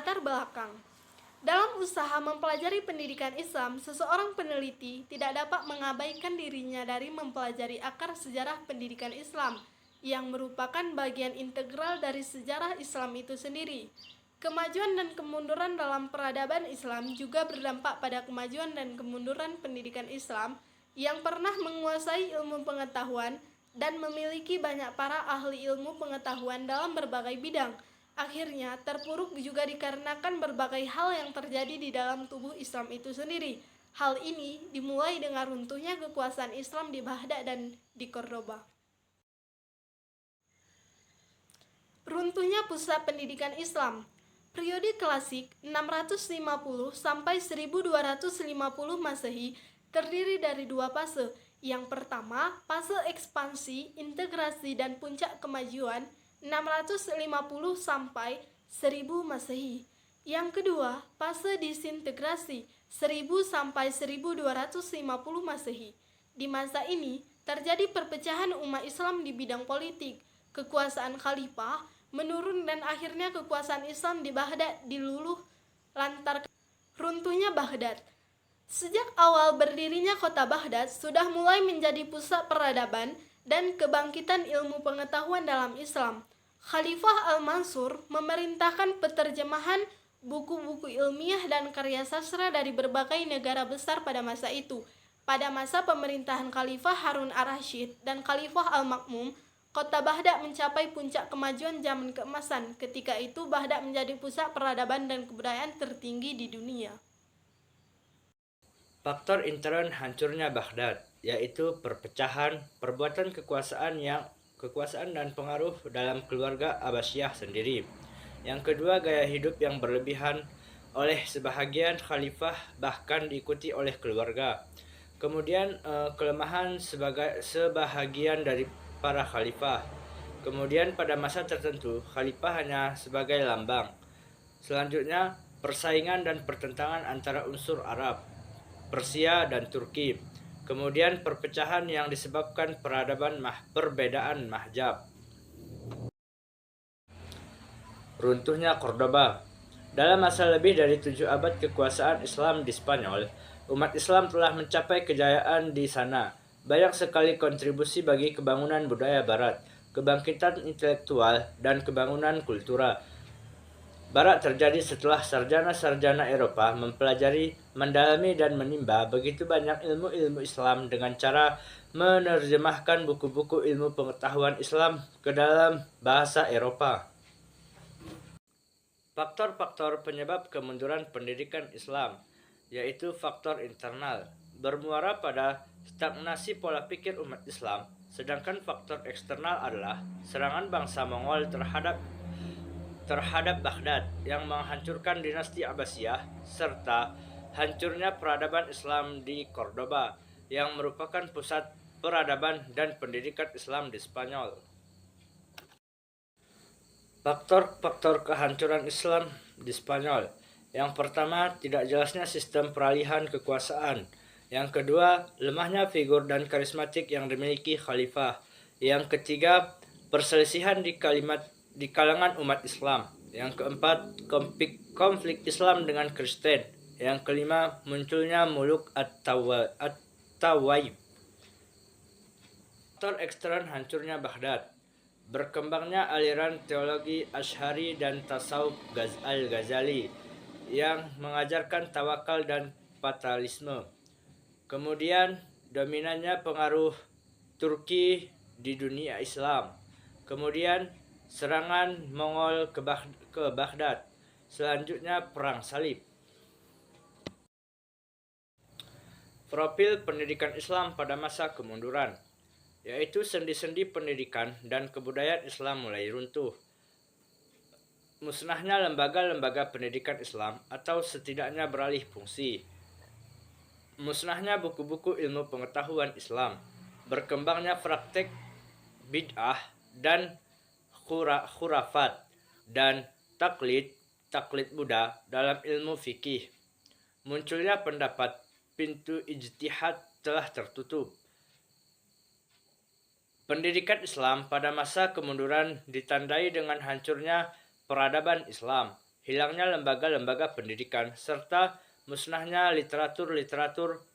Latar belakang. Dalam usaha mempelajari pendidikan Islam, seseorang peneliti tidak dapat mengabaikan dirinya dari mempelajari akar sejarah pendidikan Islam, yang merupakan bagian integral dari sejarah Islam itu sendiri. Kemajuan dan kemunduran dalam peradaban Islam juga berdampak pada kemajuan dan kemunduran pendidikan Islam yang pernah menguasai ilmu pengetahuan dan memiliki banyak para ahli ilmu pengetahuan dalam berbagai bidang. Akhirnya terpuruk juga dikarenakan berbagai hal yang terjadi di dalam tubuh Islam itu sendiri. Hal ini dimulai dengan runtuhnya kekuasaan Islam di Baghdad dan di Cordoba. Runtuhnya pusat pendidikan Islam. Periode klasik 650 sampai 1250 Masehi terdiri dari dua fase. Yang pertama, fase ekspansi, integrasi dan puncak kemajuan 650 sampai 1000 Masehi. Yang kedua, fase disintegrasi 1000 sampai 1250 Masehi. Di masa ini terjadi perpecahan umat Islam di bidang politik. Kekuasaan khalifah menurun dan akhirnya kekuasaan Islam di Baghdad diluluh lantarkan runtuhnya Baghdad. Sejak awal berdirinya kota Baghdad sudah mulai menjadi pusat peradaban dan kebangkitan ilmu pengetahuan dalam Islam. Khalifah Al-Mansur memerintahkan penerjemahan buku-buku ilmiah dan karya sastra dari berbagai negara besar pada masa itu. Pada masa pemerintahan Khalifah Harun ar-Rasyid dan Khalifah Al-Makmum, kota Baghdad mencapai puncak kemajuan zaman keemasan. Ketika itu Baghdad menjadi pusat peradaban dan kebudayaan tertinggi di dunia. Faktor intern hancurnya Baghdad, yaitu perpecahan, perbuatan kekuasaan dan pengaruh dalam keluarga Abbasiyah sendiri. Yang kedua, gaya hidup yang berlebihan oleh sebahagian khalifah bahkan diikuti oleh keluarga. Kemudian kelemahan sebahagian dari para khalifah. Kemudian pada masa tertentu, khalifah hanya sebagai lambang. Selanjutnya, persaingan dan pertentangan antara unsur Arab, Persia dan Turki. Kemudian perpecahan yang disebabkan perbedaan mahjab. Runtuhnya Cordoba. Dalam masa lebih dari 7 abad kekuasaan Islam di Spanyol, umat Islam telah mencapai kejayaan di sana. Banyak sekali kontribusi bagi kebangunan budaya barat, kebangkitan intelektual, dan kebangunan kultural Barat terjadi setelah sarjana-sarjana Eropa mempelajari, mendalami, dan menimba begitu banyak ilmu-ilmu Islam dengan cara menerjemahkan buku-buku ilmu pengetahuan Islam ke dalam bahasa Eropa. Faktor-faktor penyebab kemunduran pendidikan Islam, yaitu faktor internal, bermuara pada stagnasi pola pikir umat Islam, sedangkan faktor eksternal adalah serangan bangsa Mongol terhadap Baghdad yang menghancurkan dinasti Abbasiyah serta hancurnya peradaban Islam di Cordoba yang merupakan pusat peradaban dan pendidikan Islam di Spanyol. Faktor-faktor kehancuran Islam di Spanyol. Yang pertama, tidak jelasnya sistem peralihan kekuasaan. Yang kedua, lemahnya figur dan karismatik yang dimiliki khalifah. Yang ketiga, perselisihan di kalangan umat Islam. Yang keempat, konflik Islam dengan Kristen. Yang kelima, munculnya muluk at-tawaib. Faktor ekstern hancurnya Baghdad. Berkembangnya aliran teologi Asy'ari dan tasawuf al-Ghazali yang mengajarkan tawakal dan fatalisme. Kemudian, dominannya pengaruh Turki di dunia Islam. Kemudian, serangan Mongol ke Baghdad. Selanjutnya, Perang Salib. Profil pendidikan Islam pada masa kemunduran, yaitu sendi-sendi pendidikan dan kebudayaan Islam mulai runtuh. Musnahnya lembaga-lembaga pendidikan Islam atau setidaknya beralih fungsi. Musnahnya buku-buku ilmu pengetahuan Islam. Berkembangnya praktek bid'ah dan khurafat dan taklid Buddha dalam ilmu fikih. Munculnya pendapat pintu ijtihad telah tertutup. Pendidikan Islam pada masa kemunduran ditandai dengan hancurnya peradaban Islam, hilangnya lembaga-lembaga pendidikan, serta musnahnya literatur-literatur